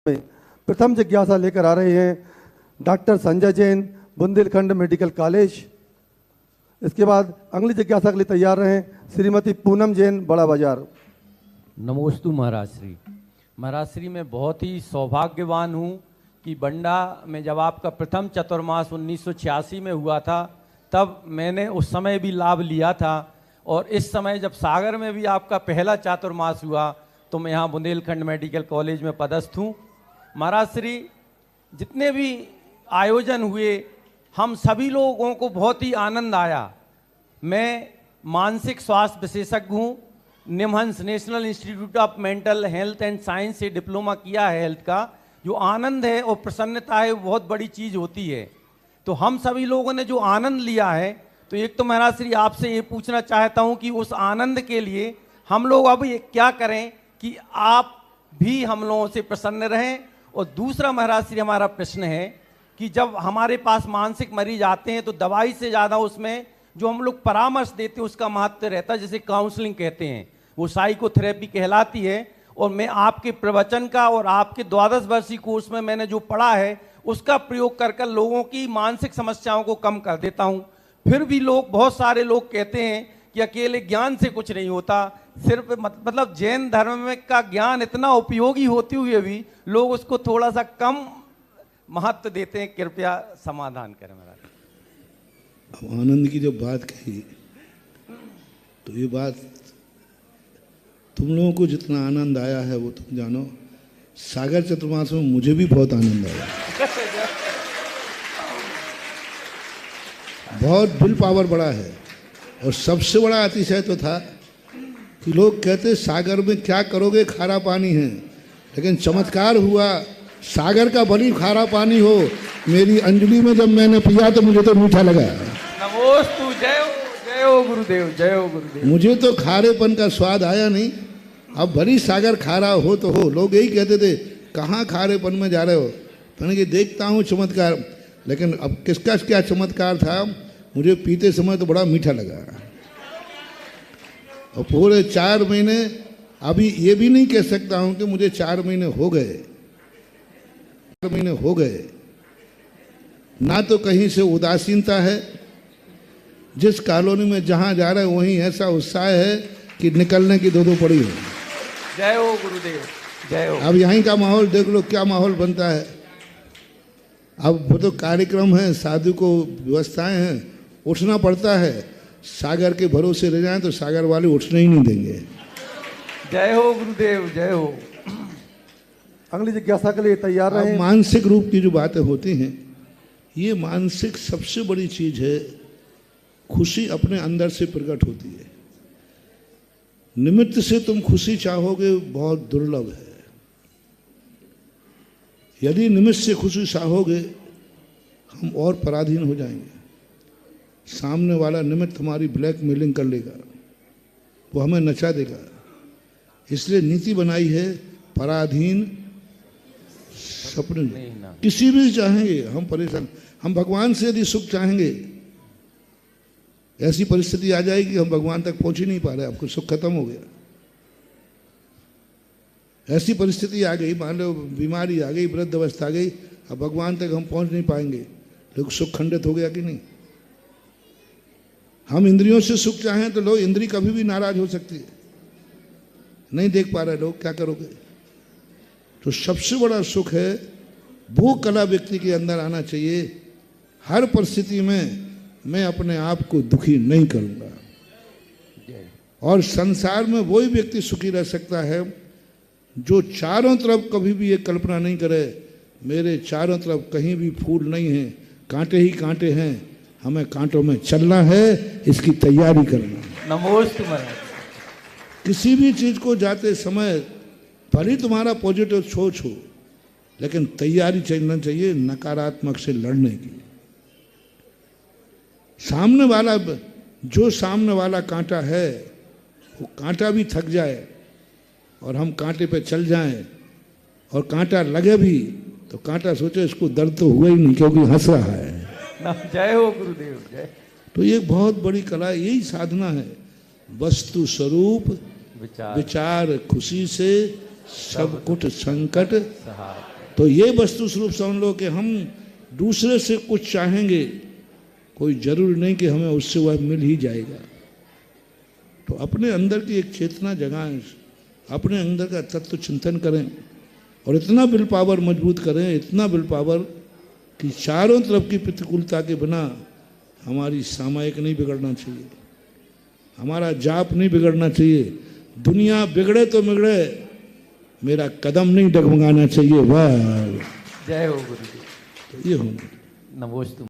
में प्रथम जिज्ञासा लेकर आ रहे हैं doctor Sanjay Jain, Bundelkhand medical college. इसके बाद अगली जिज्ञासा के लिए तैयार रहें श्रीमती पूनम जैन, बड़ा बाजार। नमोस्तु महाराज श्री। महाराज श्री, मैं बहुत ही सौभाग्यवान हूँ कि बंडा में जब आपका प्रथम चतुर्मास 1986 में हुआ था, तब मैंने उस समय भी लाभ लिया था, और इस समय जब सागर में भी आपका पहला चातुर्मास हुआ तो मैं यहाँ बुंदेलखंड मेडिकल कॉलेज में पदस्थ हूँ। महाराज श्री, जितने भी आयोजन हुए हम सभी लोगों को बहुत ही आनंद आया। मैं मानसिक स्वास्थ्य विशेषज्ञ हूँ, NIMHANS national institute of mental health and science से डिप्लोमा किया है हेल्थ का। जो आनंद है और प्रसन्नता है वो बहुत बड़ी चीज़ होती है। तो हम सभी लोगों ने जो आनंद लिया है, तो एक तो महाराज श्री आपसे ये पूछना चाहता हूँ कि उस आनंद के लिए हम लोग अब ये क्या करें कि आप भी हम लोगों से प्रसन्न रहें। और दूसरा महाराज श्री हमारा प्रश्न है कि जब हमारे पास मानसिक मरीज आते हैं तो दवाई से ज़्यादा उसमें जो हम लोग परामर्श देते हैं उसका महत्व रहता है, जैसे काउंसलिंग कहते हैं, वो साइकोथेरेपी कहलाती है। और मैं आपके प्रवचन का और आपके 12 वर्षीय कोर्स में मैंने जो पढ़ा है उसका प्रयोग कर लोगों की मानसिक समस्याओं को कम कर देता हूँ। फिर भी बहुत सारे लोग कहते हैं कि अकेले ज्ञान से कुछ नहीं होता, सिर्फ मतलब जैन धर्म में का ज्ञान इतना उपयोगी होते हुए भी लोग उसको थोड़ा सा कम महत्व देते हैं। कृपया समाधान करें महाराज। अब आनंद की जब बात कही तो ये बात तुम लोगों को जितना आनंद आया है वो तुम जानो। सागर चतुर्मास में मुझे भी बहुत आनंद आया। बहुत विल पावर बड़ा है। और सबसे बड़ा अतिशय तो था कि लोग कहते सागर में क्या करोगे, खारा पानी है, लेकिन चमत्कार हुआ सागर का भली खारा पानी हो। मेरी अंजलि में जब मैंने पिया तो मुझे तो मीठा लगा। नमोस्तु, जय हो गुरुदेव, जय हो गुरुदेव। मुझे तो खारेपन का स्वाद आया नहीं। अब भली सागर खारा हो तो हो। लोग यही कहते थे कहाँ खारेपन में जा रहे हो, मैंने कि देखता हूँ चमत्कार। लेकिन अब किसका क्या चमत्कार था, मुझे पीते समय तो बड़ा मीठा लगा। और पूरे 4 महीने, अभी ये भी नहीं कह सकता हूँ कि मुझे 4 महीने हो गए, 4 महीने हो गए ना। तो कहीं से उदासीनता है, जिस कॉलोनी में जहाँ जा रहे हैं वहीं ऐसा उत्साह है कि निकलने की दो पड़ी हो। जय हो गुरुदेव, जय हो। अब यहीं का माहौल देख लो, क्या माहौल बनता है। अब वो तो कार्यक्रम है, साधु को व्यवस्थाएं हैं, उठना पड़ता है। सागर के भरोसे रह जाएं तो सागर वाले उठने ही नहीं देंगे। जय हो गुरुदेव, जय हो। अगली जिज्ञासा के लिए तैयार रहें। मानसिक रूप की जो बातें होती हैं, ये मानसिक सबसे बड़ी चीज है। खुशी अपने अंदर से प्रकट होती है। निमित्त से तुम खुशी चाहोगे बहुत दुर्लभ है। यदि निमित्त से खुशी चाहोगे हम और पराधीन हो जाएंगे। सामने वाला निमित्त हमारी ब्लैकमेलिंग कर लेगा, वो हमें नचा देगा। इसलिए नीति बनाई है पराधीन सपने। किसी भी चाहेंगे हम परेशान, हम भगवान से यदि सुख चाहेंगे, ऐसी परिस्थिति आ जाएगी हम भगवान तक पहुंच ही नहीं पा रहे, आपको सुख खत्म हो गया। ऐसी परिस्थिति आ गई, मान लो बीमारी आ गई, वृद्ध अवस्था आ गई, अब भगवान तक हम पहुंच नहीं पाएंगे, लेकिन सुख खंडित हो गया कि नहीं। हम इंद्रियों से सुख चाहें तो लोग, इंद्री कभी भी नाराज हो सकती है, नहीं देख पा रहे लोग, क्या करोगे। तो सबसे बड़ा सुख है वो कला व्यक्ति के अंदर आना चाहिए। हर परिस्थिति में मैं अपने आप को दुखी नहीं करूंगा। और संसार में वही व्यक्ति सुखी रह सकता है जो चारों तरफ कभी भी ये कल्पना नहीं करे मेरे चारों तरफ कहीं भी फूल नहीं है, कांटे ही कांटे हैं, हमें कांटों में चलना है, इसकी तैयारी करना। नमोस्तु महाराज। किसी भी चीज को जाते समय भले तुम्हारा पॉजिटिव सोच हो, लेकिन तैयारी चलना चाहिए नकारात्मक से लड़ने की। सामने वाला कांटा है, वो कांटा भी थक जाए और हम कांटे पे चल जाएं और कांटा लगे भी तो कांटा सोचे इसको दर्द तो हुआ ही नहीं क्योंकि हंस रहा है। जय हो गुरुदेव, जय। तो ये बहुत बड़ी कला, यही साधना है। वस्तु स्वरूप विचार खुशी से सब कुछ संकट। सहाय। तो ये वस्तु स्वरूप समझ लो कि हम दूसरे से कुछ चाहेंगे, कोई जरूरी नहीं कि हमें उससे वह मिल ही जाएगा। तो अपने अंदर की एक चेतना जगाएं, अपने अंदर का तत्व चिंतन करें और इतना विल पावर मजबूत करें, इतना विल पावर कि चारों तरफ की प्रतिकूलता के बिना हमारी सामायिक नहीं बिगड़ना चाहिए, हमारा जाप नहीं बिगड़ना चाहिए। दुनिया बिगड़े तो बिगड़े, मेरा कदम नहीं डगमगाना चाहिए। वाह, जय हो गुरु जी। तो ये होंगे। नमोस्तु।